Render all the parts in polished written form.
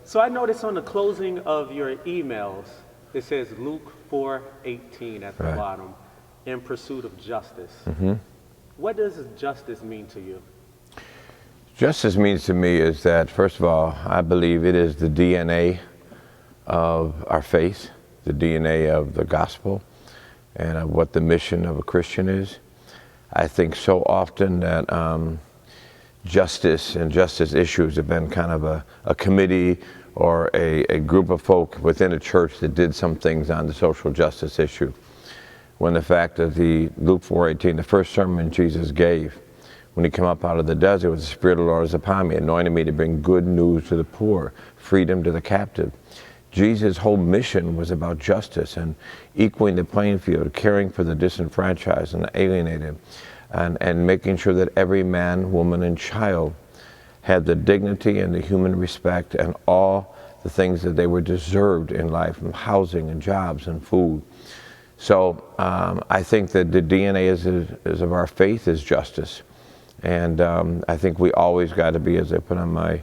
So I noticed on the closing of your emails, it says Luke 4:18 at the Right. bottom, in pursuit of justice. Mm-hmm. What does justice mean to you? Justice means to me is that, first of all, I believe it is the DNA of our faith, the DNA of the gospel, and of what the mission of a Christian is. I think so often that justice and justice issues have been kind of a committee or a group of folk within a church that did some things on the social justice issue. When the fact that the Luke 4:18, the first sermon Jesus gave, when he came up out of the desert, was the Spirit of the Lord is upon me, anointed me to bring good news to the poor, freedom to the captive. Jesus' whole mission was about justice and equaling the playing field, caring for the disenfranchised and the alienated, and making sure that every man, woman, and child had the dignity and the human respect and all the things that they were deserved in life, from housing and jobs and food. So I think that the DNA is of our faith is justice. And I think we always got to be, as I put on my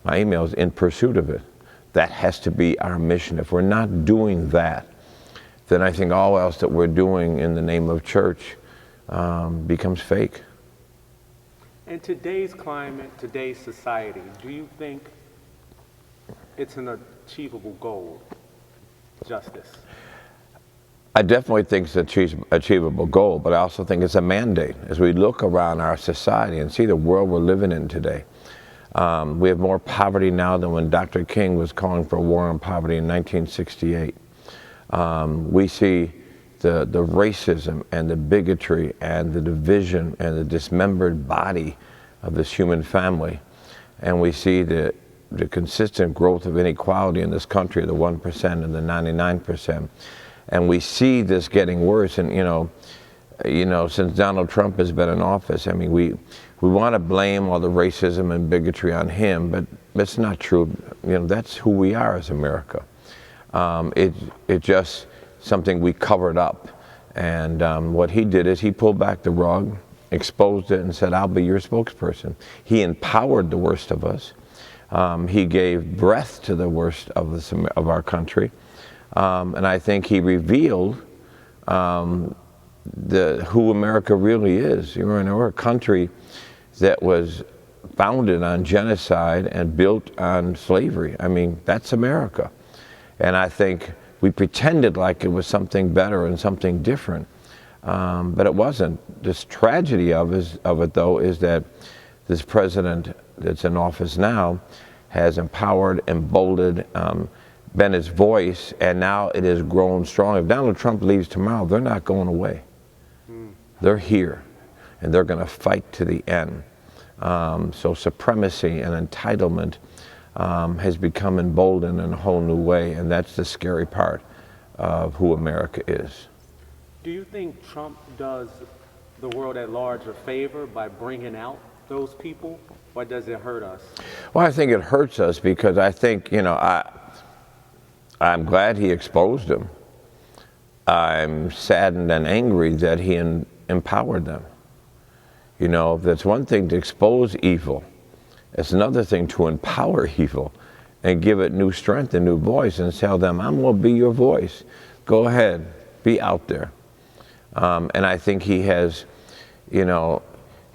emails, in pursuit of it. That has to be our mission. If we're not doing that, then I think all else that we're doing in the name of church becomes fake. In today's climate, today's society, do you think it's an achievable goal, justice? I definitely think it's an achievable goal, but I also think it's a mandate. As we look around our society and see the world we're living in today, we have more poverty now than when Dr. King was calling for a war on poverty in 1968. We see the racism and the bigotry and the division and the dismembered body of this human family. And we see the consistent growth of inequality in this country, the 1% and the 99%. And we see this getting worse. And, since Donald Trump has been in office, I mean, we want to blame all the racism and bigotry on him, but it's not true. That's who we are as America. It's just something we covered up. And what he did is he pulled back the rug, exposed it, and said, I'll be your spokesperson. He empowered the worst of us. He gave breath to the worst of our country. And I think he revealed who America really is. We're a country that was founded on genocide and built on slavery. I mean, that's America. And I think we pretended like it was something better and something different, but it wasn't. This tragedy of it, though, is that this president that's in office now has empowered, emboldened, been his voice, and now it has grown strong. If Donald Trump leaves tomorrow, they're not going away. They're here, and they're going to fight to the end. So supremacy and entitlement has become emboldened in a whole new way, and that's the scary part of who America is. Do you think Trump does the world at large a favor by bringing out those people, or does it hurt us? Well, I think it hurts us because I think, I'm glad he exposed them. I'm saddened and angry that he empowered them. That's one thing to expose evil. It's another thing to empower evil and give it new strength and new voice and tell them, I'm going to be your voice. Go ahead, be out there. And I think he has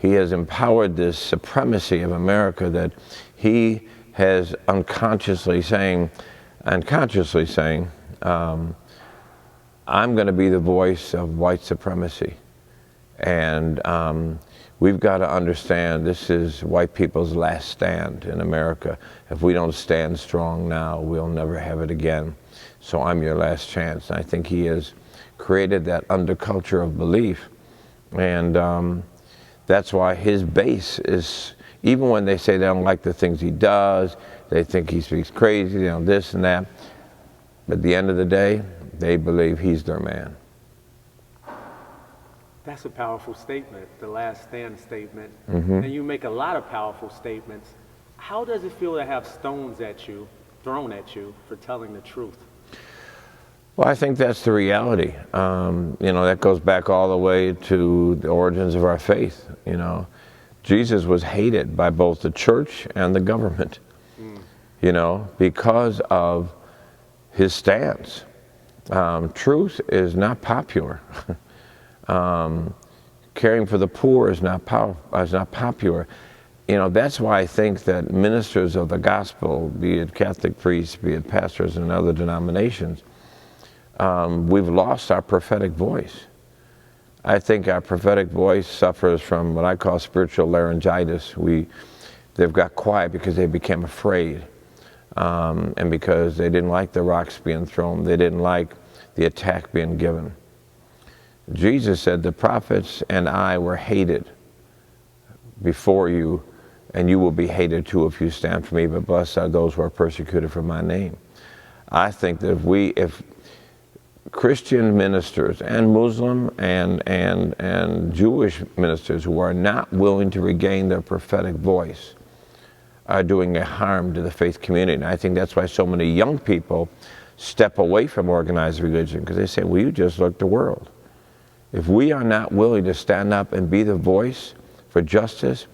empowered this supremacy of America that he has unconsciously saying, I'm going to be the voice of white supremacy. And we've got to understand this is white people's last stand in America. If we don't stand strong now, we'll never have it again. So I'm your last chance. And I think he has created that underculture of belief. And that's why his base is, even when they say they don't like the things he does, they think he speaks crazy, this and that. But at the end of the day, they believe he's their man. That's a powerful statement, the last stand statement. Mm-hmm. And you make a lot of powerful statements. How does it feel to have stones thrown at you for telling the truth? Well, I think that's the reality. That goes back all the way to the origins of our faith. Jesus was hated by both the church and the government. you know, because of his stance. Truth is not popular. Caring for the poor is not popular. You know, that's why I think that ministers of the gospel, be it Catholic priests, be it pastors in other denominations, we've lost our prophetic voice. I think our prophetic voice suffers from what I call spiritual laryngitis. They've got quiet because they became afraid, and because they didn't like the rocks being thrown. They didn't like the attack being given. Jesus said, the prophets and I were hated before you, and you will be hated too if you stand for me, but blessed are those who are persecuted for my name. I think that if Christian ministers and Muslim and Jewish ministers who are not willing to regain their prophetic voice are doing a harm to the faith community. And I think that's why so many young people step away from organized religion, because they say, well, you just look the world. If we are not willing to stand up and be the voice for justice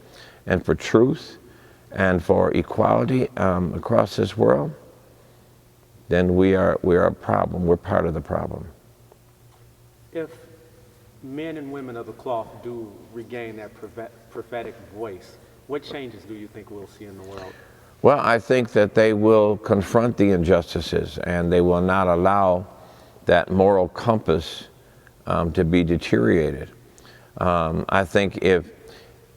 and for truth and for equality across this world, then we are a problem. We're part of the problem. If men and women of the cloth do regain that prophetic voice, what changes do you think we'll see in the world? Well, I think that they will confront the injustices, and they will not allow that moral compass to be deteriorated. I think if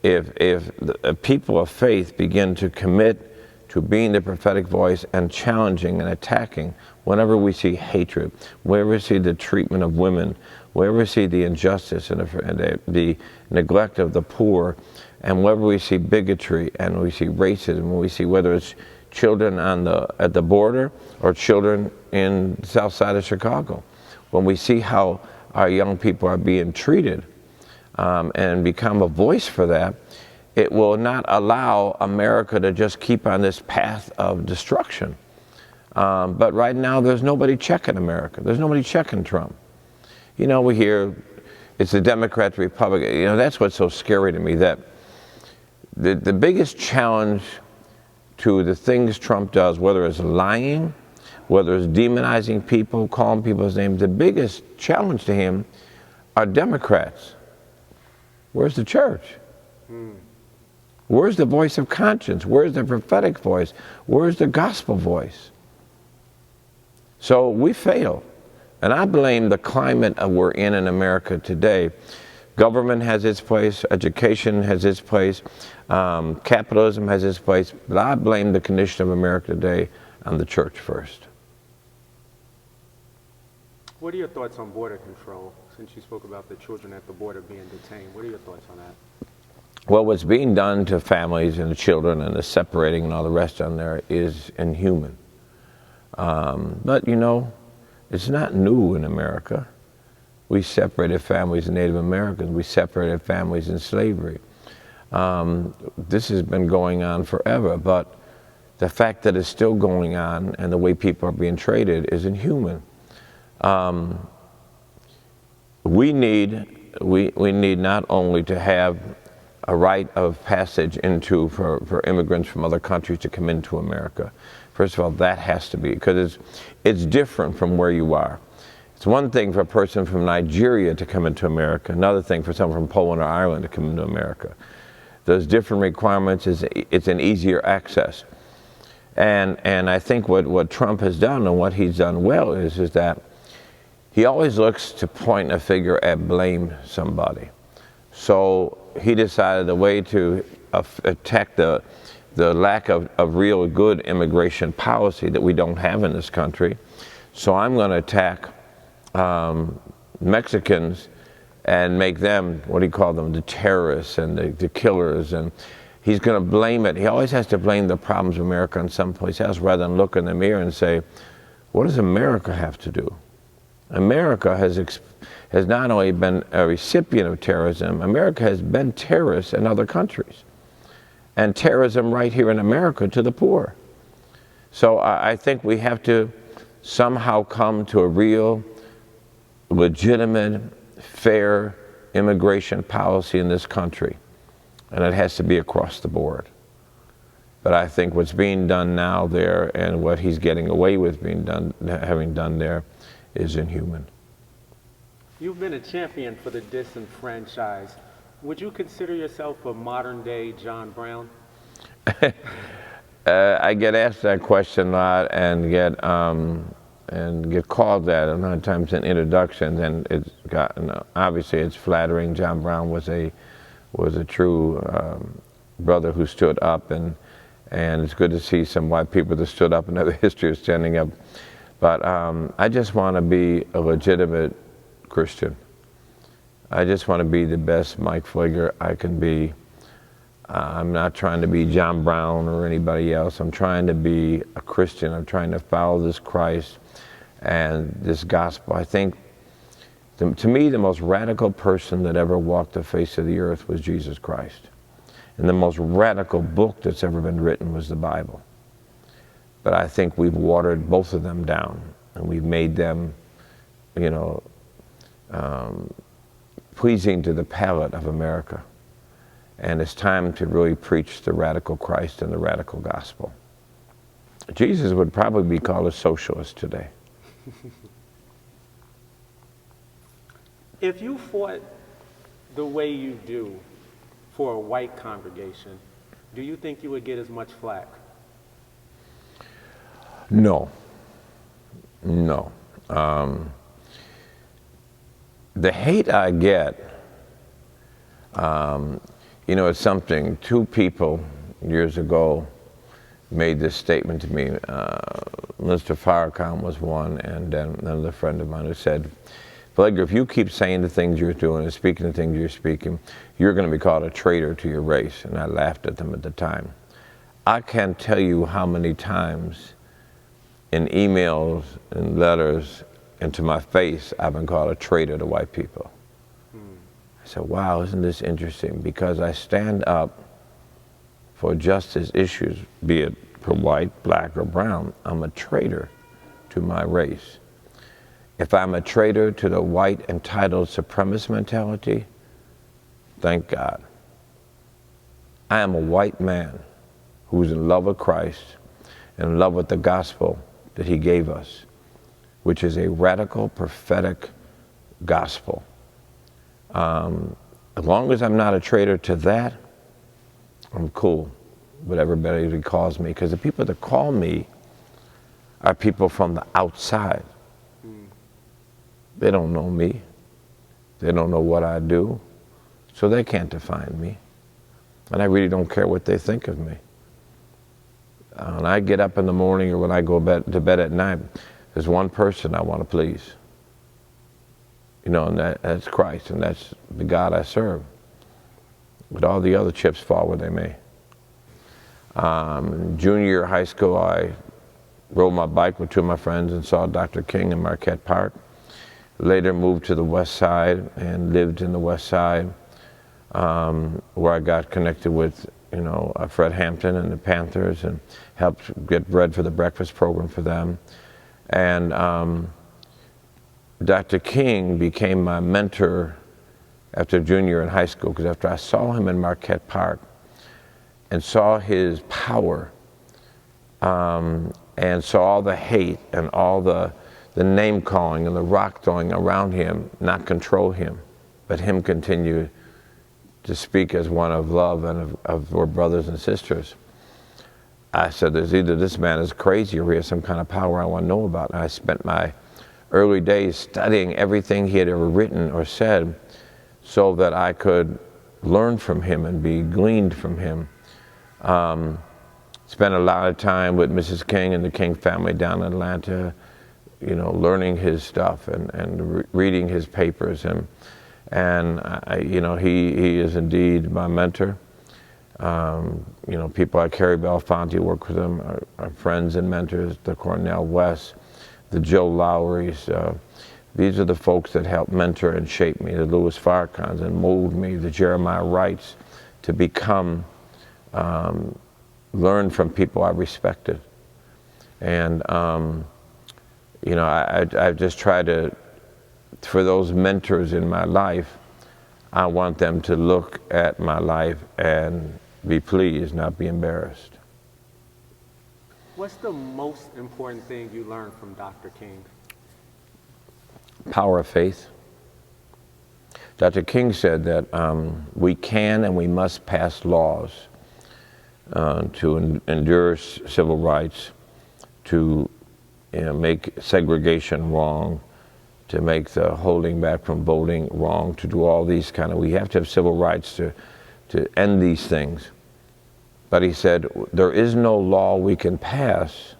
the people of faith begin to commit to being the prophetic voice and challenging and attacking whenever we see hatred, whenever we see the treatment of women, wherever we see the injustice and the neglect of the poor, and wherever we see bigotry and we see racism, when we see whether it's children at the border or children in the south side of Chicago, when we see how our young people are being treated and become a voice for that, it will not allow America to just keep on this path of destruction. But right now, there's nobody checking America. There's nobody checking Trump. You know, we hear it's the Democrat, the Republican. You know, that's what's so scary to me, that the biggest challenge to the things Trump does, whether it's lying, whether it's demonizing people, calling people's names, the biggest challenge to him are Democrats. Where's the church? Where's the voice of conscience? Where's the prophetic voice? Where's the gospel voice? So we fail. And I blame the climate we're in America today. Government has its place, education has its place, capitalism has its place, but I blame the condition of America today on the church first. What are your thoughts on border control? Since you spoke about the children at the border being detained, what are your thoughts on that? Well, what's being done to families and the children and the separating and all the rest on there is inhuman. But, you know, it's not new in America. We separated families in Native Americans. We separated families in slavery. This has been going on forever, but the fact that it's still going on and the way people are being treated is inhuman. We need not only to have a rite of passage for immigrants from other countries to come into America. First of all, that has to be, because it's different from where you are. It's one thing for a person from Nigeria to come into America, another thing for someone from Poland or Ireland to come into America. Those different requirements, it's an easier access. And I think what Trump has done and what he's done well is that he always looks to point a finger at blame somebody. So he decided the way to attack the lack of real good immigration policy that we don't have in this country. So I'm going to attack Mexicans and make them, what do you call them, the terrorists and the killers, and he's going to blame it. He always has to blame the problems of America on someplace else rather than look in the mirror and say, what does America have to do? America has not only been a recipient of terrorism, America has been terrorists in other countries. And terrorism right here in America to the poor. So I think we have to somehow come to a real, legitimate, fair immigration policy in this country. And it has to be across the board. But I think what's being done now there and what he's getting away with having done there is inhuman. You've been a champion for the disenfranchised. Would you consider yourself a modern-day John Brown? I get asked that question a lot and get called that a lot of times in introductions, and it's gotten, obviously it's flattering. John Brown was a true brother who stood up, and it's good to see some white people that stood up and have a history of standing up. But I just want to be a legitimate Christian. I just want to be the best Mike Pfleger I can be. I'm not trying to be John Brown or anybody else. I'm trying to be a Christian. I'm trying to follow this Christ and this gospel. I think, to me, the most radical person that ever walked the face of the earth was Jesus Christ. And the most radical book that's ever been written was the Bible. But I think we've watered both of them down, and we've made them, you know, pleasing to the palate of America. And it's time to really preach the radical Christ and the radical gospel. Jesus would probably be called a socialist today. If you fought the way you do for a white congregation, do you think you would get as much flack? No. No. The hate I get, you know, it's something. Two people years ago made this statement to me. Mr. Farrakhan was one, and then another friend of mine who said, Pfleger, if you keep saying the things you're doing and speaking the things you're speaking, you're going to be called a traitor to your race. And I laughed at them at the time. I can't tell you how many times in emails and letters and to my face I've been called a traitor to white people. I said, wow, isn't this interesting? Because I stand up for justice issues, be it for white, black, or brown. I'm a traitor to my race. If I'm a traitor to the white entitled supremacist mentality, thank God. I am a white man who's in love with Christ and in love with the gospel that he gave us, which is a radical prophetic gospel. As long as I'm not a traitor to that, I'm cool with everybody who calls me, because the people that call me are people from the outside. They don't know me. They don't know what I do, so they can't define me. And I really don't care what they think of me. When I get up in the morning or when I go to bed at night, there's one person I want to please. You know, and that's Christ, and that's the God I serve. But all the other chips fall where they may. Junior year of high school, I rode my bike with two of my friends and saw Dr.King in Marquette Park. Later moved to the West Side and lived in the West Side, where I got connected with, you know, Fred Hampton and the Panthers, and helped get bread for the breakfast program for them. And Dr. King became my mentor after junior in high school, because after I saw him in Marquette Park and saw his power, and saw all the hate and all the name calling and the rock throwing around him not control him, but him continue to speak as one of love and of we're brothers and sisters, I said, there's either this man is crazy or he has some kind of power I want to know about. And I spent my early days studying everything he had ever written or said so that I could learn from him and be gleaned from him. Spent a lot of time with Mrs. King and the King family down in Atlanta, you know, learning his stuff and reading his papers. And you know, he is indeed my mentor. You know, people like Harry Belafonte, work with him, are friends and mentors, the Cornell West, the Joe Lowrys. These are the folks that helped mentor and shape me, the Louis Farrakhan's, and mold me, the Jeremiah Wrights, to become, learn from people I respected. And, you know, I've just tried to, for those mentors in my life, I want them to look at my life and be pleased, not be embarrassed. What's the most important thing you learned from Dr. King? Power of faith. Dr. King said that we can and we must pass laws to endure civil rights, to make segregation wrong, to make the holding back from voting wrong, to do all these we have to have civil rights to end these things. But he said, there is no law we can pass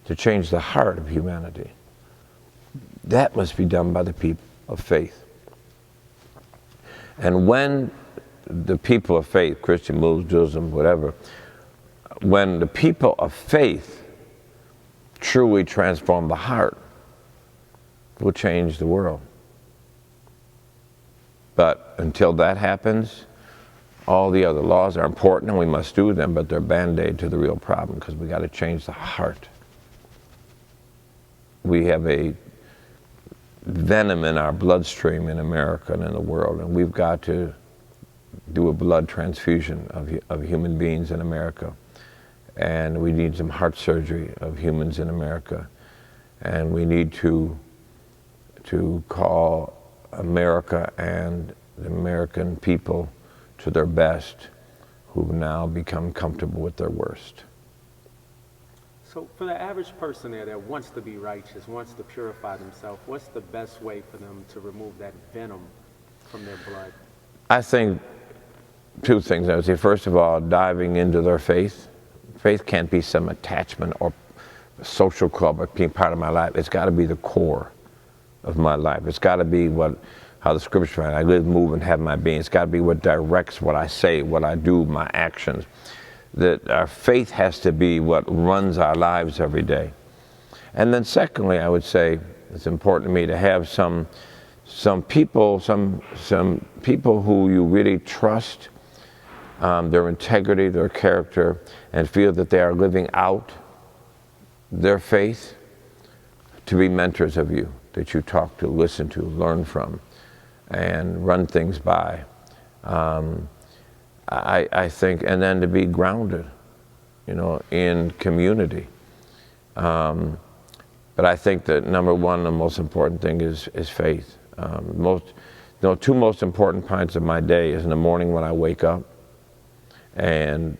to change the heart of humanity. That must be done by the people of faith. And when the people of faith, Christian, Muslim, whatever, when the people of faith truly transform the heart, will change the world. But until that happens, all the other laws are important and we must do them, but they're Band-Aid to the real problem, because we got to change the heart. We have a venom in our bloodstream in America and in the world, and we've got to do a blood transfusion of human beings in America. And we need some heart surgery of humans in America. And we need to call America and the American people to their best, who've now become comfortable with their worst. So for the average person there that wants to be righteous, wants to purify themselves, what's the best way for them to remove that venom from their blood? I think two things. I would say, first of all, diving into their faith. Faith can't be some attachment or social club or being part of my life. It's got to be the core of my life. It's got to be how the scripture says, I live, move, and have my being. It's got to be what directs what I say, what I do, my actions. That our faith has to be what runs our lives every day. And then secondly, I would say it's important to me to have some people who you really trust, their integrity, their character, and feel that they are living out their faith, to be mentors of you, that you talk to, listen to, learn from, and run things by. I think, and then to be grounded, in community. But I think that number one, the most important thing is faith. Two most important parts of my day is in the morning when I wake up and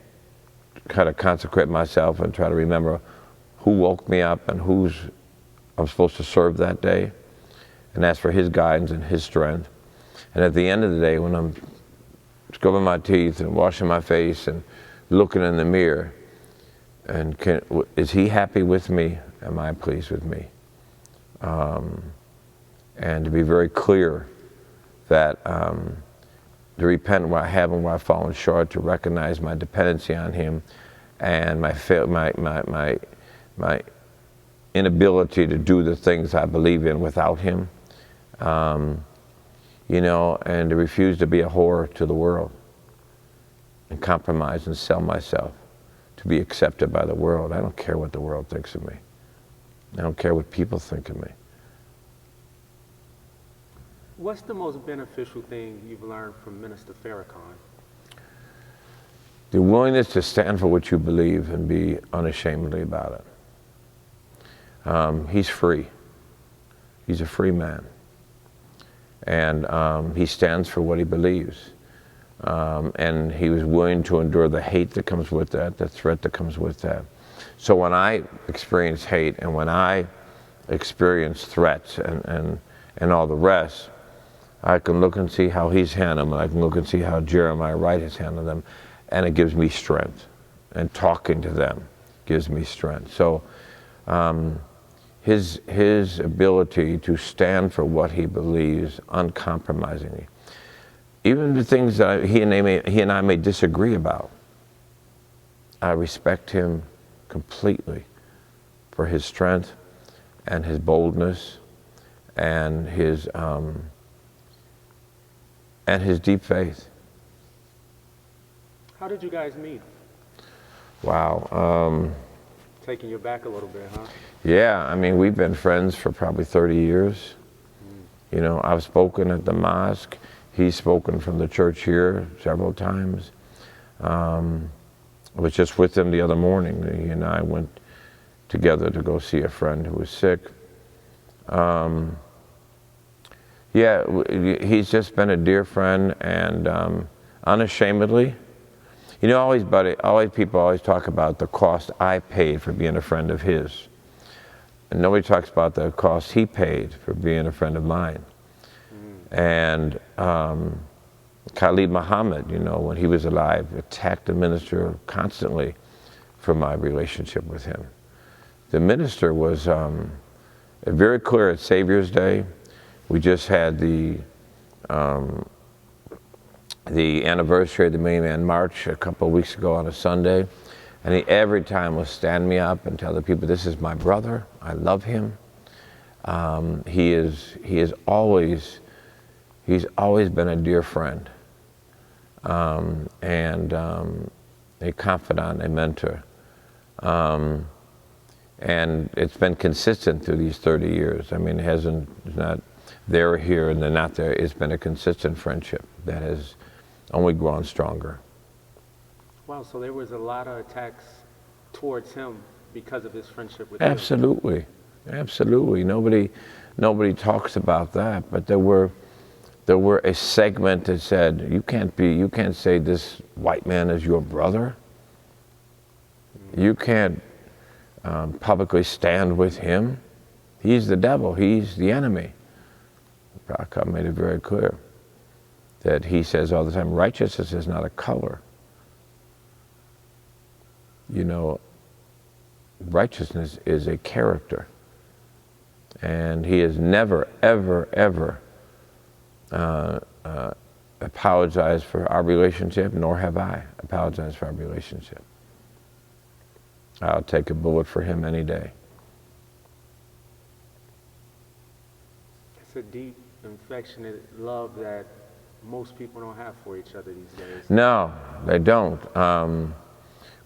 kind of consecrate myself and try to remember who woke me up and who's I'm supposed to serve that day, and ask for his guidance and his strength. And at the end of the day, when I'm scrubbing my teeth and washing my face and looking in the mirror, and is he happy with me? Am I pleased with me? And to be very clear that to repent where I haven't, where I've fallen short, to recognize my dependency on him and my inability to do the things I believe in without him. And to refuse to be a whore to the world and compromise and sell myself to be accepted by the world. I don't care what the world thinks of me. I don't care what people think of me. What's the most beneficial thing you've learned from Minister Farrakhan? The willingness to stand for what you believe and be unashamedly about it. He's free. He's a free man. And he stands for what he believes. And he was willing to endure the hate that comes with that, the threat that comes with that. So when I experience hate and when I experience threats and all the rest, I can look and see how he's handled them, and I can look and see how Jeremiah Wright has handled them, and it gives me strength. And talking to them gives me strength. So his ability to stand for what he believes uncompromisingly, even the things that he and I may disagree about, I respect him completely for his strength and his boldness and his deep faith. How did you guys meet? Wow. Taking you back a little bit, huh? Yeah, I mean, we've been friends for probably 30 years. I've spoken at the mosque. He's spoken from the church here several times. I was just with him the other morning. He and I went together to go see a friend who was sick. Yeah, he's just been a dear friend, and unashamedly, you know, people always talk about the cost I paid for being a friend of his. And nobody talks about the cost he paid for being a friend of mine. And Khalid Muhammad, you know, when he was alive, attacked the minister constantly for my relationship with him. The minister was very clear at Savior's Day. We just had the anniversary of the Million Man March a couple of weeks ago on a Sunday, and he every time will stand me up and tell the people, "This is my brother. I love him. He's always been a dear friend, and a confidant, a mentor." And it's been consistent through these 30 years. I mean, it's not they're here and they're not there. It's been a consistent friendship that has only grown stronger. Wow, so there was a lot of attacks towards him because of his friendship with Absolutely, absolutely. Nobody talks about that, but there were a segment that said, you can't say this white man is your brother. You can't publicly stand with him. He's the devil. He's the enemy. Farrakhan made it very clear that he says all the time, righteousness is not a color. You know, righteousness is a character. And he has never, ever, ever apologized for our relationship, nor have I apologized for our relationship. I'll take a bullet for him any day. It's a deep, affectionate love that most people don't have for each other these days. No, they don't.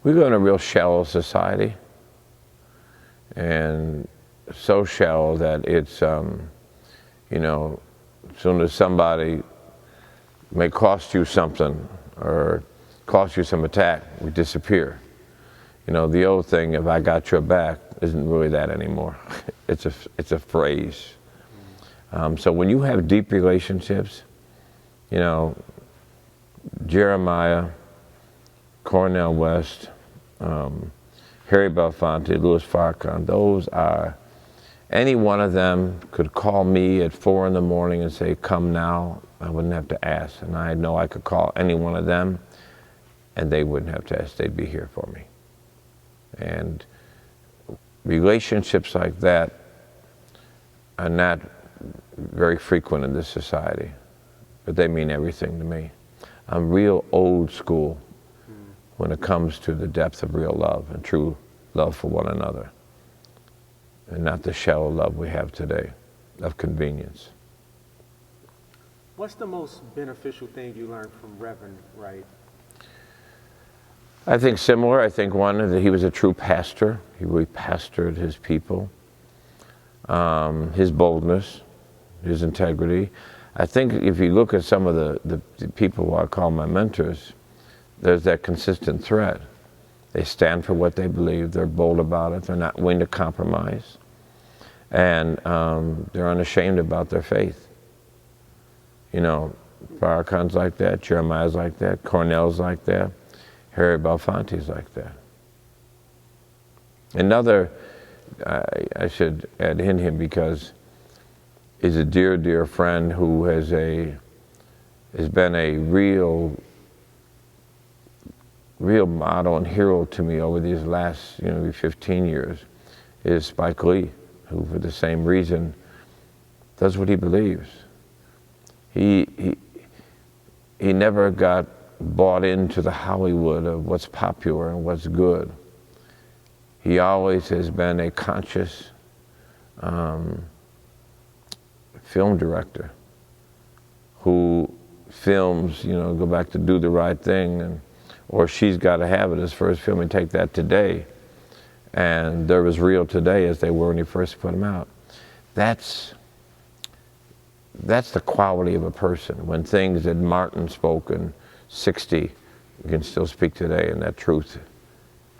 We live in a real shallow society, and so shallow that it's, you know, as soon as somebody may cost you something or cost you some attack, we disappear. You know, the old thing, if I got your back, isn't really that anymore. It's a phrase. So when you have deep relationships, you know, Jeremiah, Cornel West, Harry Belafonte, Louis Farrakhan, those are, any one of them could call me at 4 in the morning and say, "Come now." I wouldn't have to ask. And I know I could call any one of them and they wouldn't have to ask. They'd be here for me. And relationships like that are not very frequent in this society, but they mean everything to me. I'm real old school when it comes to the depth of real love and true love for one another, and not the shallow love we have today of convenience. What's the most beneficial thing you learned from Reverend Wright? I think similar. I think one, that he was a true pastor. He really pastored his people. His boldness, his integrity. I think if you look at some of the people who I call my mentors, there's that consistent thread. They stand for what they believe. They're bold about it. They're not willing to compromise. And they're unashamed about their faith. You know, Farrakhan's like that. Jeremiah's like that. Cornell's like that. Harry Belafonte's like that. Another, I should add in him because he's a dear, dear friend who has been a real model and hero to me over these last, 15 years, is Spike Lee, who for the same reason does what he believes. He never got bought into the Hollywood of what's popular and what's good. He always has been a conscious film director who films, go back to Do the Right Thing, or She's Gotta Have It, his first film, and take that today, and they're as real today as they were when he first put them out. That's the quality of a person. When things that Martin spoke in '60, you can still speak today, and that truth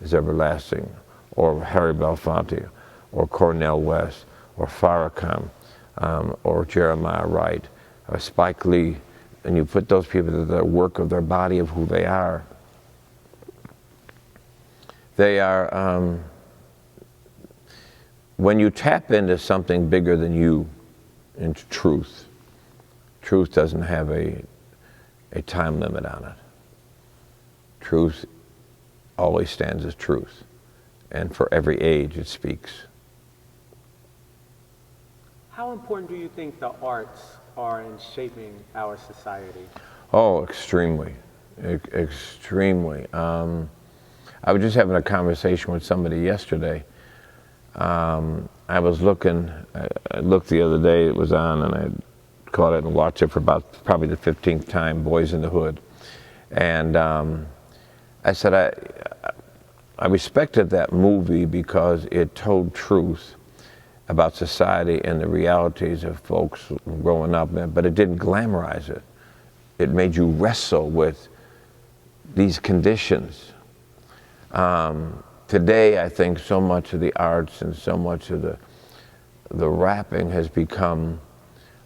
is everlasting, or Harry Belafonte, or Cornel West, or Farrakhan, or Jeremiah Wright, or Spike Lee, and you put those people to the work of their body of who they are, when you tap into something bigger than you, into truth, truth doesn't have a time limit on it. Truth always stands as truth, and for every age it speaks. How important do you think the arts are in shaping our society? Oh, extremely, extremely. I was just having a conversation with somebody yesterday. I was looking, I looked the other day, it was on, and I caught it and watched it for about probably the 15th time, Boys in the Hood. And I said, I respected that movie because it told truth about society and the realities of folks growing up, but it didn't glamorize it. It made you wrestle with these conditions. Today, I think so much of the arts and so much of the rapping has become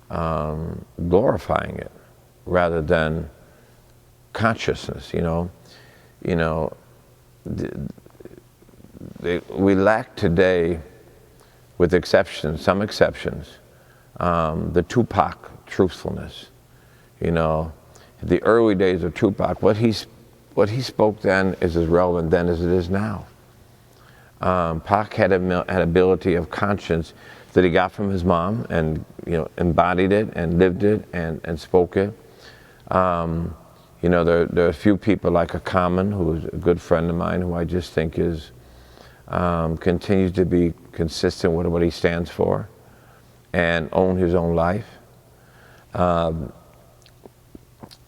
glorifying it rather than consciousness. We lack today, with exceptions, some exceptions, the Tupac truthfulness. The early days of Tupac, what he spoke then is as relevant then as it is now. Pac had an ability of conscience that he got from his mom, and embodied it and lived it and spoke it. There are a few people like a Common, who is a good friend of mine, who I just think is continues to be consistent with what he stands for and own his own life.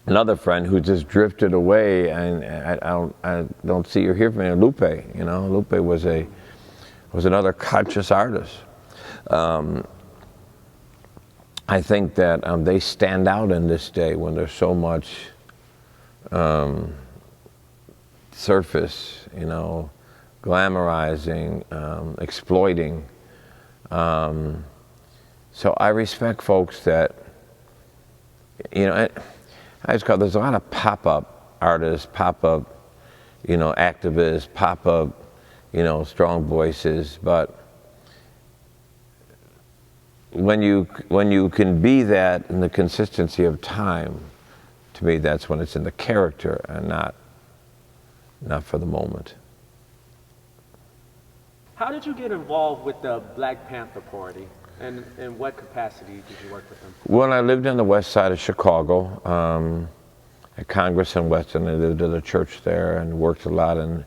Another friend who just drifted away, and I don't see or hear from him, Lupe. Lupe was another conscious artist. I think that they stand out in this day when there's so much surface, glamorizing, exploiting. So I respect folks that, there's a lot of pop-up artists, pop-up, activists, pop-up, strong voices, but when you can be that in the consistency of time, to me, that's when it's in the character and not for the moment. How did you get involved with the Black Panther Party, and in what capacity did you work with them? Well, I lived on the west side of Chicago, at Congress and Weston. I lived at a church there and worked a lot in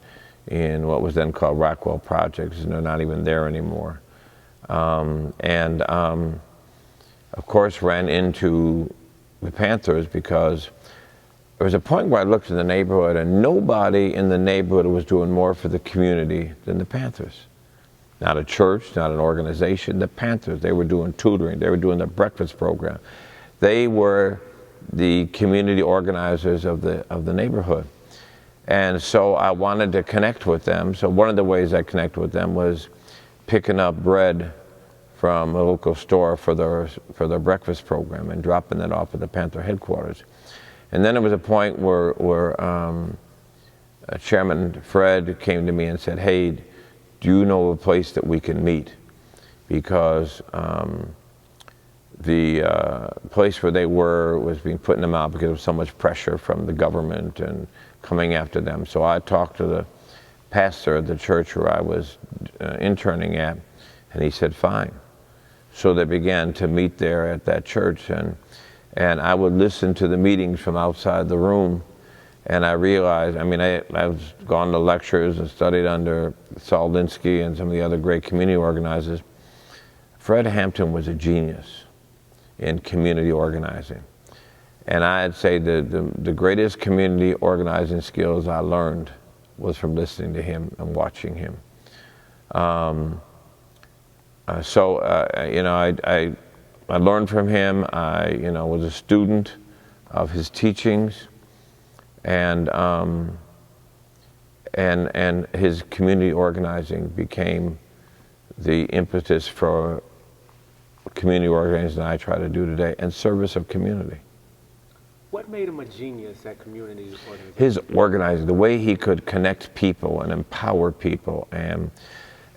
what was then called Rockwell Projects, and they're not even there anymore. Of course, ran into the Panthers because there was a point where I looked in the neighborhood and nobody in the neighborhood was doing more for the community than the Panthers. Not a church, not an organization, the Panthers. They were doing tutoring, they were doing the breakfast program. They were the community organizers of the neighborhood. And so I wanted to connect with them. So one of the ways I connected with them was picking up bread from a local store for their breakfast program and dropping that off at the Panther headquarters. And then there was a point where Chairman Fred came to me and said, "Hey, do you know a place that we can meet?" Because the place where they were was being put them out because there was so much pressure from the government and coming after them. So I talked to the pastor of the church where I was interning at, and he said, "Fine." So they began to meet there at that church, and I would listen to the meetings from outside the room, and I realized, I've gone to lectures and studied under Saul Linsky and some of the other great community organizers. Fred Hampton was a genius in community organizing. And I'd say the greatest community organizing skills I learned was from listening to him and watching him. I learned from him. I was a student of his teachings, and And his community organizing became the impetus for community organizing that I try to do today, and service of community. What made him a genius at community organization? His organizing, the way he could connect people and empower people and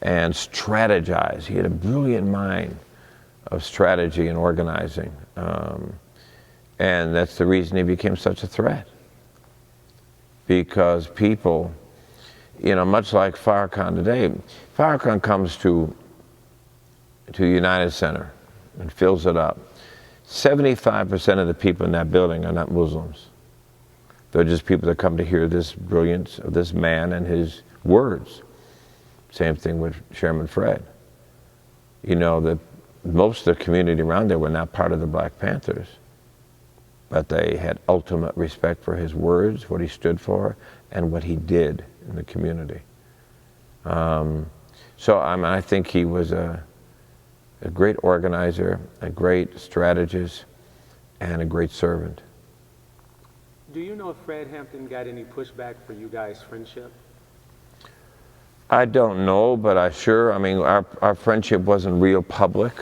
strategize. He had a brilliant mind of strategy and organizing. And that's the reason he became such a threat. Because people, much like Farrakhan today, Farrakhan comes to United Center and fills it up. 75% of the people in that building are not Muslims. They're just people that come to hear this brilliance of this man and his words. Same thing with Chairman Fred. Most of the community around there were not part of the Black Panthers, but they had ultimate respect for his words, what he stood for, and what he did in the community. I think he was a great organizer, a great strategist, and a great servant. Do you know if Fred Hampton got any pushback for you guys' friendship? I don't know, but our friendship wasn't real public.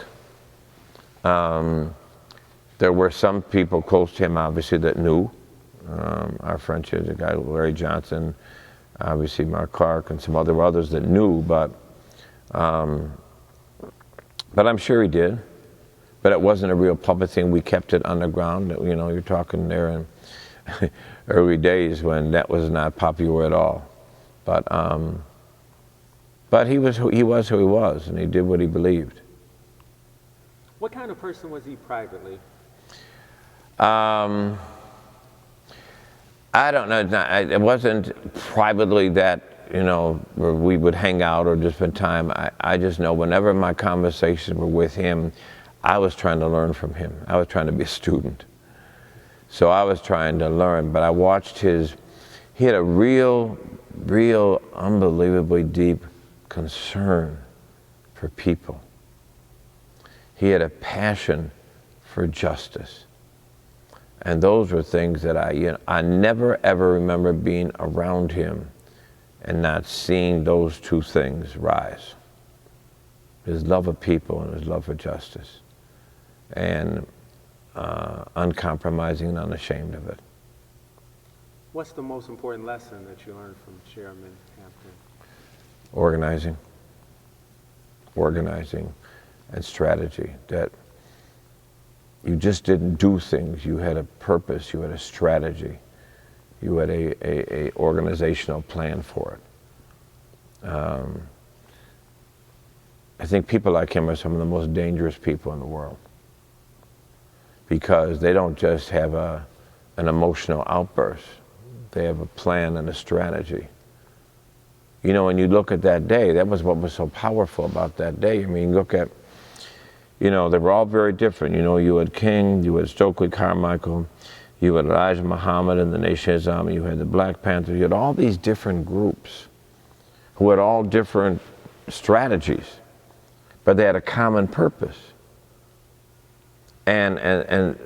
There were some people close to him, obviously, that knew our friendship. The guy, Larry Johnson, obviously Mark Clark, and some others that knew, but I'm sure he did. But it wasn't a real public thing. We kept it underground. You're talking there in early days when that was not popular at all. But he was who he was, and he did what he believed. What kind of person was he privately? I don't know. It wasn't privately that, where we would hang out or just spend time. I just know whenever my conversations were with him, I was trying to learn from him. I was trying to be a student. So I was trying to learn, but I watched he had a real, unbelievably deep concern for people. He had a passion for justice. And those were things that I never ever remember being around him and not seeing those two things rise. His love of people and his love for justice. And uncompromising and unashamed of it. What's the most important lesson that you learned from Chairman Hampton? Organizing and strategy. That you just didn't do things. You had a purpose, you had a strategy, you had a organizational plan for it. I think people like him are some of the most dangerous people in the world, because they don't just have an emotional outburst. They have a plan and a strategy. When you look at that day, that was what was so powerful about that day. Look at, they were all very different. You had King, you had Stokely Carmichael, you had Elijah Muhammad and the Nation of Islam, you had the Black Panthers, you had all these different groups who had all different strategies, but they had a common purpose. And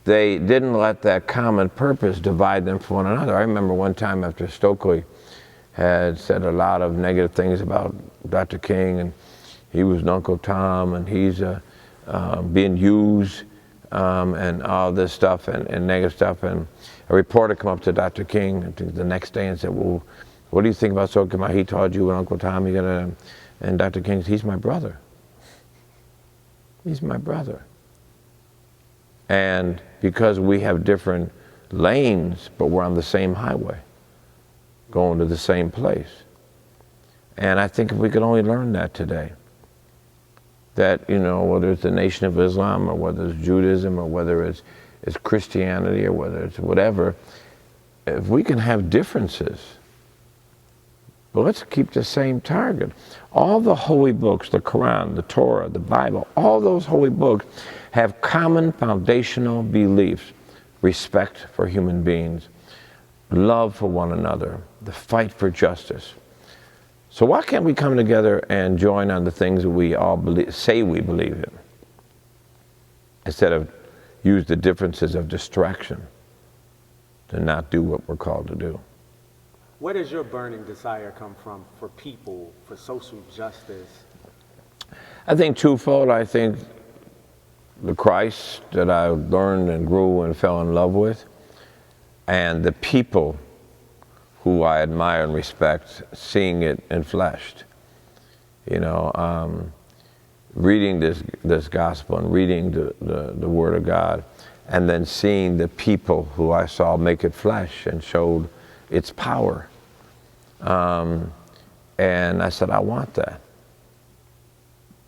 they didn't let that common purpose divide them from one another. I remember one time after Stokely had said a lot of negative things about Dr. King, and he was an Uncle Tom, and he's being used, and all this stuff, and negative stuff. And a reporter come up to Dr. King the next day and said, well, what do you think about Stokely? He told you and Uncle Tom, and Dr. King said, he's my brother. He's my brother. And because we have different lanes, but we're on the same highway, going to the same place. And I think if we could only learn that today, that, whether it's the Nation of Islam, or whether it's Judaism, or whether it's Christianity, or whether it's whatever, if we can have differences, but let's keep the same target. All the holy books, the Quran, the Torah, the Bible, all those holy books have common foundational beliefs: respect for human beings, love for one another, the fight for justice. So why can't we come together and join on the things that we all say we believe in, instead of use the differences of distraction to not do what we're called to do? Where does your burning desire come from for people, for social justice? I think twofold. I think the Christ that I learned and grew and fell in love with, and the people who I admire and respect, seeing it enfleshed. You know, reading this gospel and reading the Word of God, and then seeing the people who I saw make it flesh and showed its power. And I said, I want that.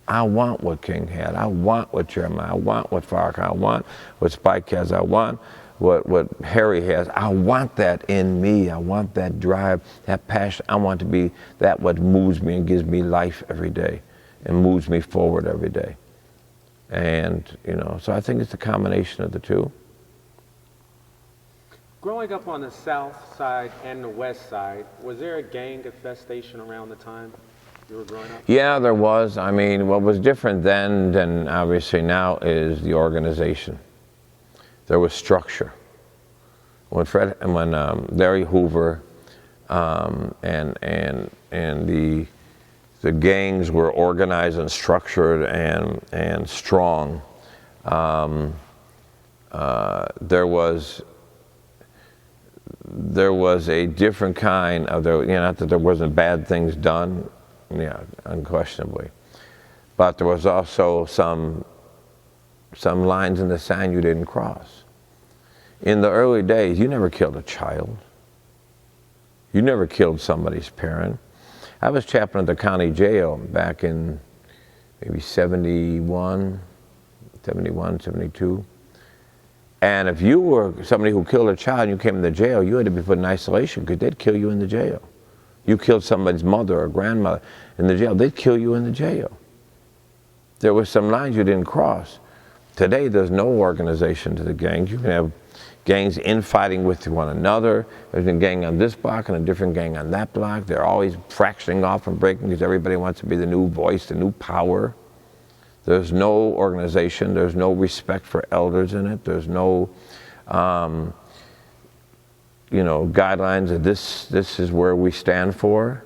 I want what King had. I want what Jeremiah. I want what Farrakhan. I want what Spike has. I want what Harry has. I want that in me. I want that drive, that passion. I want to be that what moves me and gives me life every day and moves me forward every day. And, you know, so I think it's a combination of the two. Growing up on the south side and the west side, was there a gang infestation around the time you were growing up? Yeah, there was. I mean, what was different then than obviously now is the organization. There was structure. When Larry Hoover and the gangs were organized and structured and strong, there was a different kind of, you know, not that there wasn't bad things done, yeah, unquestionably, but there was also some lines in the sand you didn't cross. In the early days, you never killed a child. You never killed somebody's parent. I was chaplain at the county jail back in maybe 71, 72. And if you were somebody who killed a child and you came in the jail, you had to be put in isolation because they'd kill you in the jail. You killed somebody's mother or grandmother in the jail, they'd kill you in the jail. There were some lines you didn't cross. Today, there's no organization to the gangs. You can have gangs infighting with one another. There's a gang on this block and a different gang on that block. They're always fractioning off and breaking because everybody wants to be the new voice, the new power. There's no organization. There's no respect for elders in it. There's no, you know, guidelines that this is where we stand for.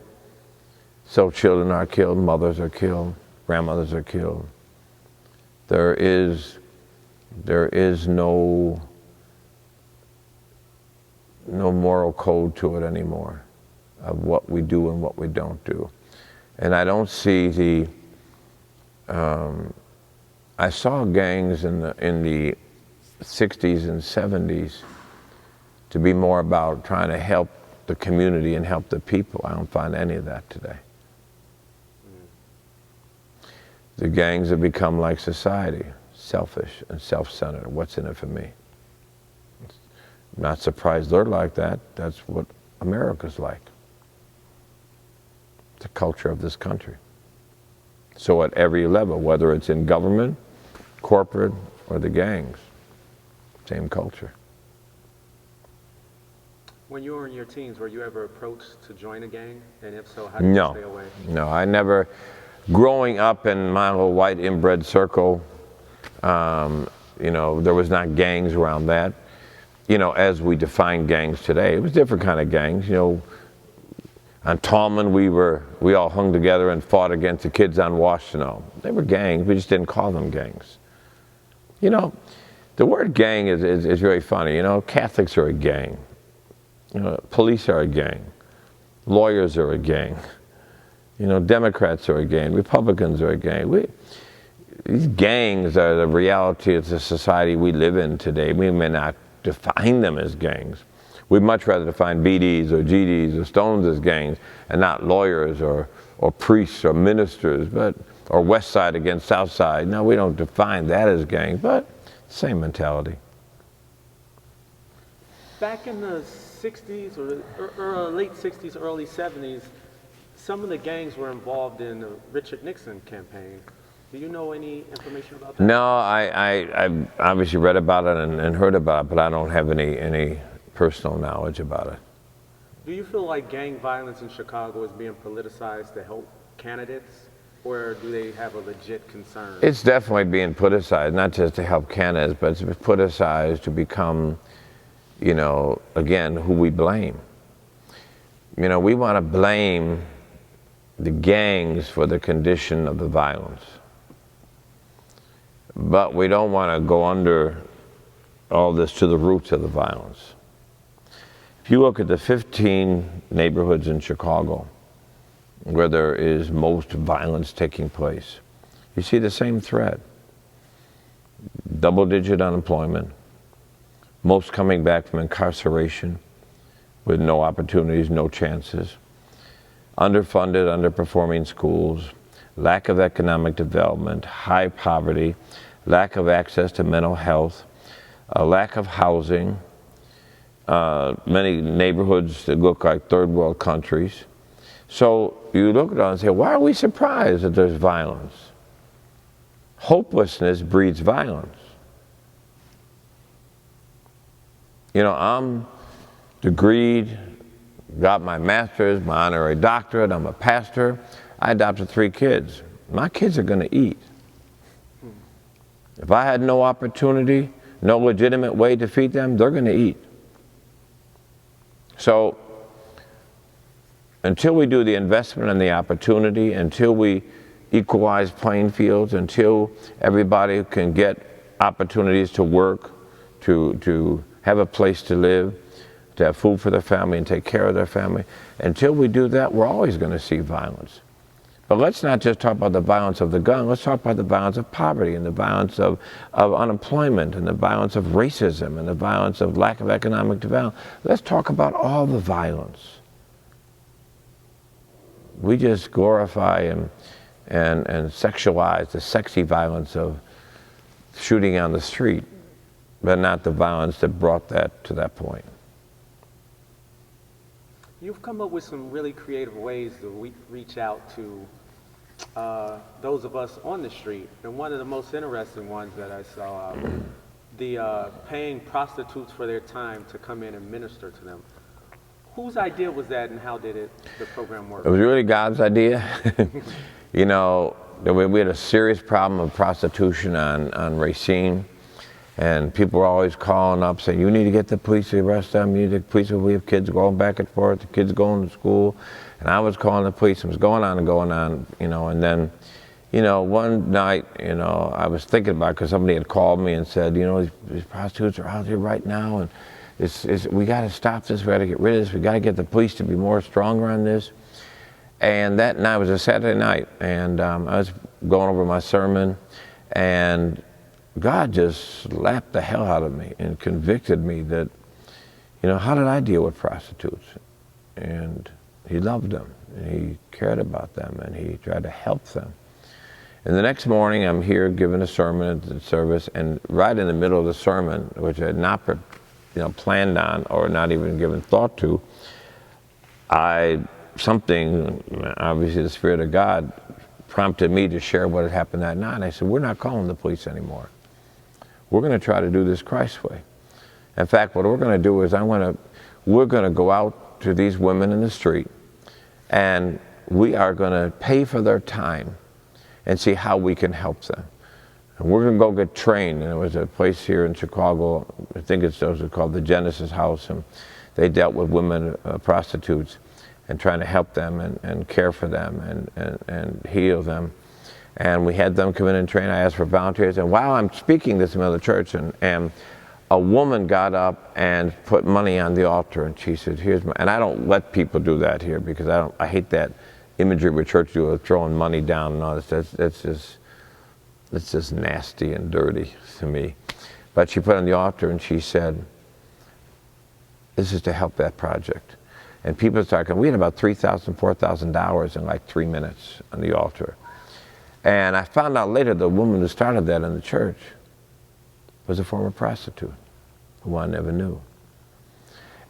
So children are killed, mothers are killed, grandmothers are killed. There is no moral code to it anymore of what we do and what we don't do. And I don't see the, I saw gangs in the 60s and 70s to be more about trying to help the community and help the people. I don't find any of that today. The gangs have become like society, selfish and self-centered. What's in it for me? I'm not surprised they're like that. That's what America's like. The culture of this country. So at every level, whether it's in government, corporate, or the gangs, same culture. When you were in your teens, were you ever approached to join a gang? And if so, how did you stay away? No, I never. Growing up in my little white inbred circle, you know, there was not gangs around that. You know, as we define gangs today, it was different kind of gangs. You know, on Tallman, we all hung together and fought against the kids on Washington. They were gangs. We just didn't call them gangs. You know, the word gang is very funny. You know, Catholics are a gang. You know, police are a gang. Lawyers are a gang. You know, Democrats are a gang. Republicans are a gang. These gangs are the reality of the society we live in today. We may not define them as gangs. We'd much rather define BDs or GDs or Stones as gangs and not lawyers or priests or ministers, or West Side against South Side. No, we don't define that as gangs, but same mentality. Back in the 60s or late 60s, early 70s, some of the gangs were involved in the Richard Nixon campaign. Do you know any information about that? No, I obviously read about it and heard about it, but I don't have any personal knowledge about it. Do you feel like gang violence in Chicago is being politicized to help candidates, or do they have a legit concern? It's definitely being politicized, not just to help candidates, but it's politicized to become, you know, again, who we blame. You know, we want to blame the gangs for the condition of the violence. But we don't want to go under all this to the roots of the violence. If you look at the 15 neighborhoods in Chicago where there is most violence taking place, you see the same thread. Double-digit unemployment, most coming back from incarceration with no opportunities, no chances, underfunded, underperforming schools, lack of economic development, high poverty, lack of access to mental health, a lack of housing, many neighborhoods that look like third world countries. So you look at it and say, why are we surprised that there's violence? Hopelessness breeds violence. You know, I'm degreed, got my master's, my honorary doctorate, I'm a pastor. I adopted 3 kids. My kids are going to eat. If I had no opportunity, no legitimate way to feed them, they're going to eat. So until we do the investment and the opportunity, until we equalize playing fields, until everybody can get opportunities to work, to have a place to live, to have food for their family and take care of their family, until we do that, we're always going to see violence. But let's not just talk about the violence of the gun, let's talk about the violence of poverty and the violence of unemployment and the violence of racism and the violence of lack of economic development. Let's talk about all the violence. We just glorify and sexualize the sexy violence of shooting on the street, but not the violence that brought that to that point. You've come up with some really creative ways to reach out to those of us on the street. And one of the most interesting ones that I saw, the paying prostitutes for their time to come in and minister to them. Whose idea was that, and how did the program work? It was really God's idea. You know, we had a serious problem of prostitution on Racine. And people were always calling up saying, you need to get the police to arrest them, you need the police, we have kids going back and forth, the kids going to school. And I was calling the police, it was going on, you know, and then, you know, one night, you know, I was thinking about it because somebody had called me and said, you know, these prostitutes are out here right now, and we got to stop this, we got to get rid of this, we got to get the police to be more stronger on this. And that night was a Saturday night, and I was going over my sermon, and God just slapped the hell out of me and convicted me that, you know, how did I deal with prostitutes? And he loved them, and he cared about them, and he tried to help them. And the next morning, I'm here giving a sermon at the service, and right in the middle of the sermon, which I had not planned on or not even given thought to, something, obviously the Spirit of God, prompted me to share what had happened that night. And I said, we're not calling the police anymore. We're going to try to do this Christ's way. In fact, what we're going to do is we're going to go out to these women in the street, and we are going to pay for their time and see how we can help them. And we're going to go get trained. And there was a place here in Chicago, I think it's called the Genesis House, and they dealt with women prostitutes and trying to help them and care for them and heal them. And we had them come in and train. I asked for volunteers. And while I'm speaking this in the church, and a woman got up and put money on the altar, and she said, here's my, and I don't let people do that here because I hate that imagery where church do of throwing money down and all this. That's just nasty and dirty to me. But she put on the altar and she said, this is to help that project. And people started coming. We had about $3,000, $4,000 in like 3 minutes on the altar. And I found out later the woman who started that in the church was a former prostitute who I never knew.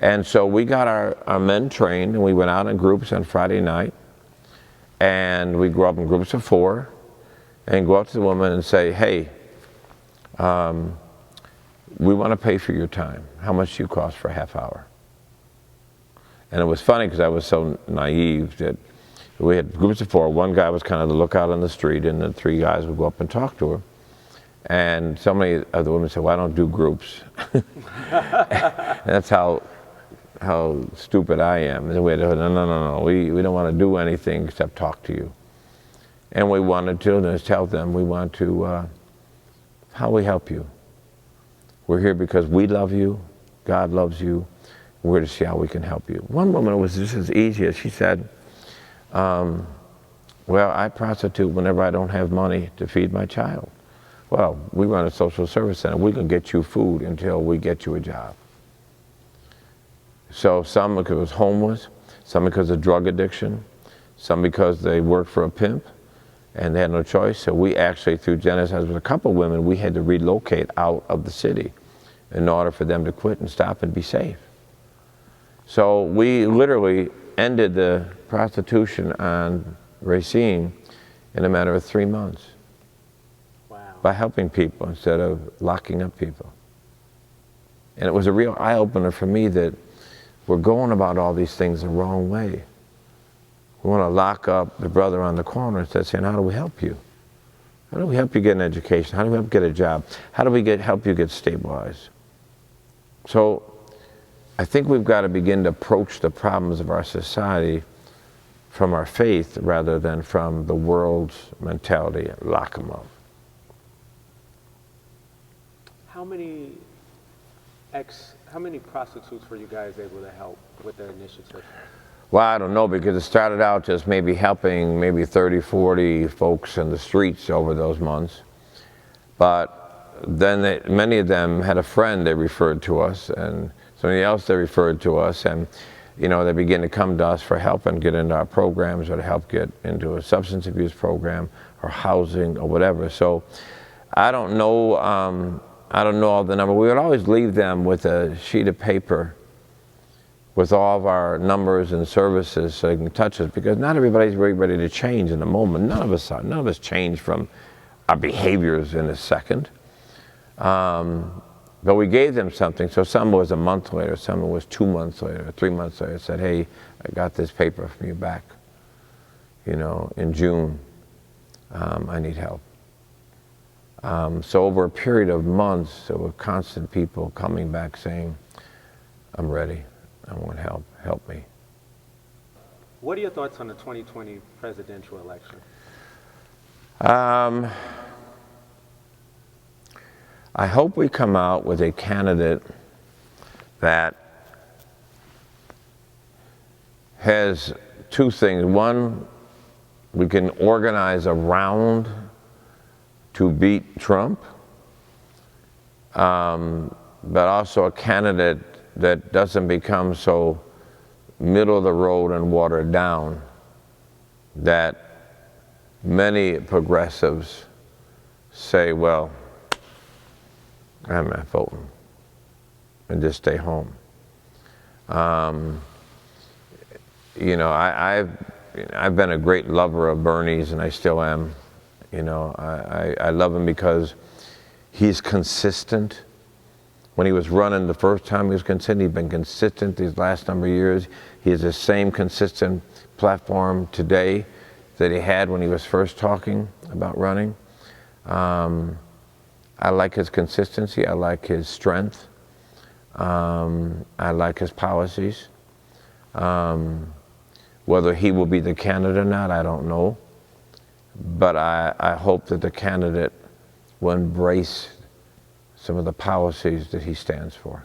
And so we got our men trained, and we went out in groups on Friday night, and we grew up in groups of 4, and go up to the woman and say, hey, we want to pay for your time. How much do you cost for a half hour? And it was funny because I was so naive that we had groups of 4. One guy was kind of the lookout on the street, and the 3 guys would go up and talk to her. And so many of the women said, well, I don't do groups. And that's how how stupid I am. And we had to, no, we don't want to do anything except talk to you. And we wanted to tell them, we want to, how we help you. We're here because we love you, God loves you, we're to see how we can help you. One woman was just as easy as she said, well, I prostitute whenever I don't have money to feed my child. Well, we run a social service center. We can get you food until we get you a job. So some because it was homeless, some because of drug addiction, some because they worked for a pimp and they had no choice. So we actually, through Genesis, with a couple of women, we had to relocate out of the city in order for them to quit and stop and be safe. So we literally ended the prostitution on Racine in a matter of 3 months. Wow. By helping people instead of locking up people. And it was a real eye-opener for me that we're going about all these things the wrong way. We want to lock up the brother on the corner instead of saying, how do we help you? How do we help you get an education? How do we help you get a job? How do we help you get stabilized? So I think we've got to begin to approach the problems of our society from our faith rather than from the world's mentality, lock them up. How many prostitutes were you guys able to help with the initiative? Well, I don't know, because it started out just maybe helping maybe 30, 40 folks in the streets over those months. But then many of them had a friend they referred to us, and somebody else they referred to us, and you know, they began to come to us for help and get into our programs or to help get into a substance abuse program or housing or whatever. So I don't know all the number. We would always leave them with a sheet of paper with all of our numbers and services so they can touch us, because not everybody's really ready to change in a moment. None of us change from our behaviors in a second. But we gave them something, so some was a month later, some was 2 months later, 3 months later. Said, hey, I got this paper from you back, you know, in June. I need help. So over a period of months, there were constant people coming back saying, I'm ready, I want help, help me. What are your thoughts on the 2020 presidential election? I hope we come out with a candidate that has two things. One, we can organize around to beat Trump, but also a candidate that doesn't become so middle of the road and watered down that many progressives say, well, I'm not voting, and just stay home. You know, I've been a great lover of Bernie's, and I still am. You know, I love him because he's consistent. When he was running the first time he was consistent, he's been consistent these last number of years. He has the same consistent platform today that he had when he was first talking about running. I like his consistency, I like his strength, I like his policies. Whether he will be the candidate or not, I don't know. But I hope that the candidate will embrace some of the policies that he stands for.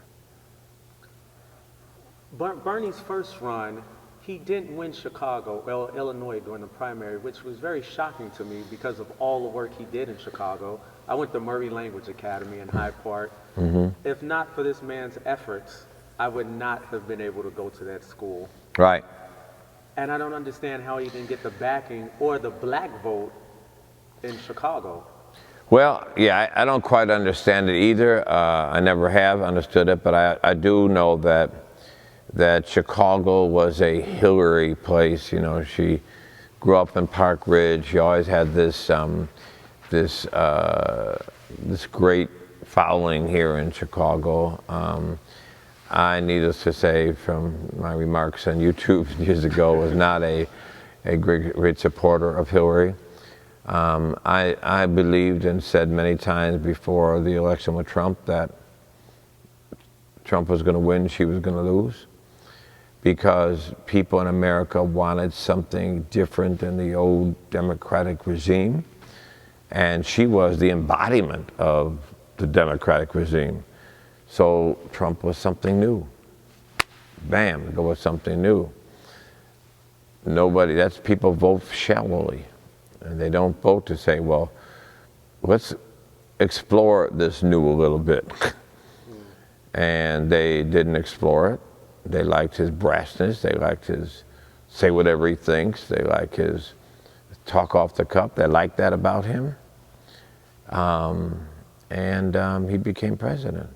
Bernie's first run, he didn't win Chicago, well, Illinois during the primary, which was very shocking to me because of all the work he did in Chicago. I went to Murray Language Academy in Hyde Park. Mm-hmm. If not for this man's efforts, I would not have been able to go to that school. Right. And I don't understand how he didn't get the backing or the black vote in Chicago. Well, yeah, I don't quite understand it either. I never have understood it, but I do know that Chicago was a Hillary place. You know, she grew up in Park Ridge. She always had this great following here in Chicago. I, needless to say, from my remarks on YouTube years ago, was not a great supporter of Hillary. I believed and said many times before the election with Trump that Trump was going to win, she was going to lose. because people in America wanted something different than the old democratic regime. And she was the embodiment of the democratic regime. So Trump was something new. Bam, go with something new. Nobody, that's people vote shallowly. And they don't vote to say, well, let's explore this new a little bit. And they didn't explore it. They liked his brashness. They liked his say whatever he thinks. They like his talk off the cuff. They liked that about him. He became president.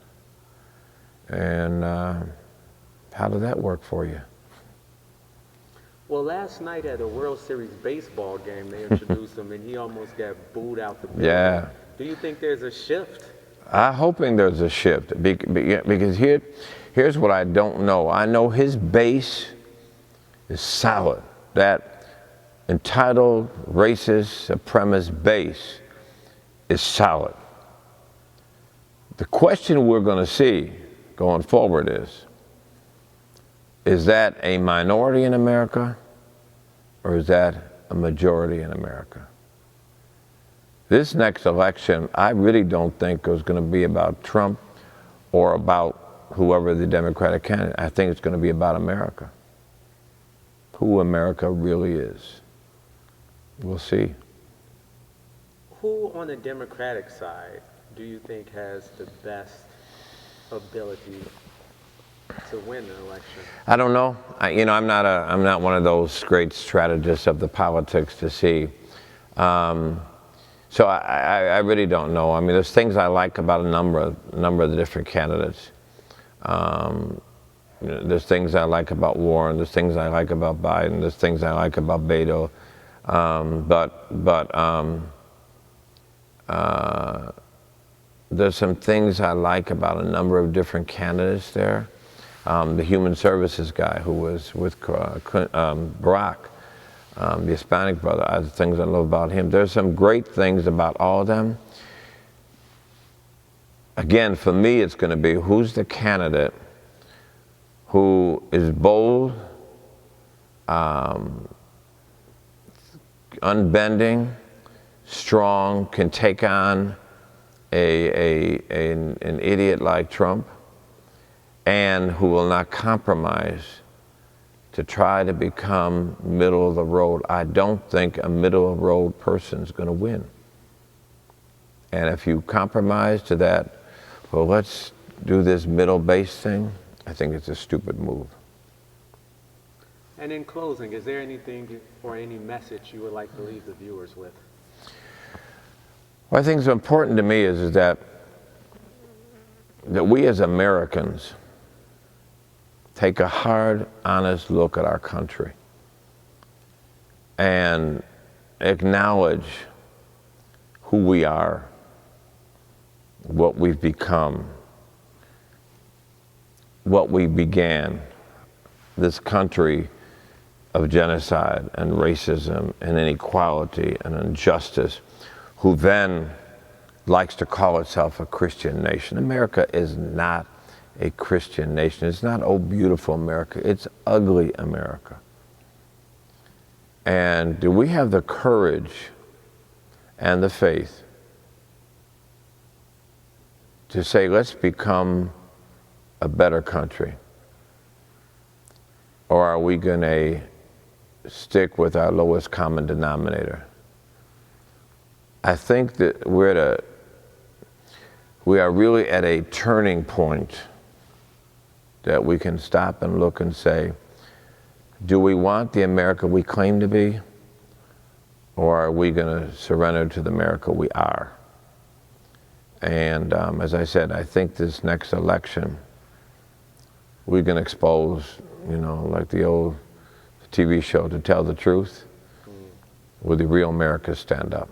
And how did that work for you? Well, last night at a World Series baseball game, they introduced him, and he almost got booed out the building. Yeah. Do you think there's a shift? I'm hoping there's a shift, because here's what I don't know. I know his base is solid. That entitled, racist, supremacist base is solid. The question we're going to see going forward is that a minority in America, or is that a majority in America? This next election, I really don't think is going to be about Trump or about whoever the Democratic candidate. I think it's going to be about America. Who America really is. We'll see. Who on the Democratic side do you think has the best ability to win an election? I don't know. I'm not one of those great strategists of the politics to see. So I really don't know. I mean, there's things I like about a number of the different candidates. There's things I like about Warren. There's things I like about Biden. There's things I like about Beto. There's some things I like about a number of different candidates there. The human services guy who was with Barack, the Hispanic brother, the things I love about him. There's some great things about all of them. Again, for me, it's going to be who's the candidate who is bold, unbending, strong, can take on an idiot like Trump, and who will not compromise to try to become middle of the road. I don't think a middle of the road person is going to win. And if you compromise to that, well, let's do this middle base thing, I think it's a stupid move. And in closing, is there anything or any message you would like to leave the viewers with? What I think is important to me is that we as Americans take a hard, honest look at our country and acknowledge who we are, what we've become, what we began, this country of genocide and racism and inequality and injustice, who then likes to call itself a Christian nation. America is not a Christian nation. It's not, oh, beautiful America. It's ugly America. And do we have the courage and the faith to say, let's become a better country? Or are we going to stick with our lowest common denominator? I think that we are really at a turning point that we can stop and look and say, do we want the America we claim to be, or are we going to surrender to the America we are? And as I said, I think this next election, we're going to expose, like the old TV show, To Tell the Truth, will the real America stand up?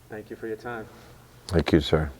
Thank you for your time. Thank you, sir.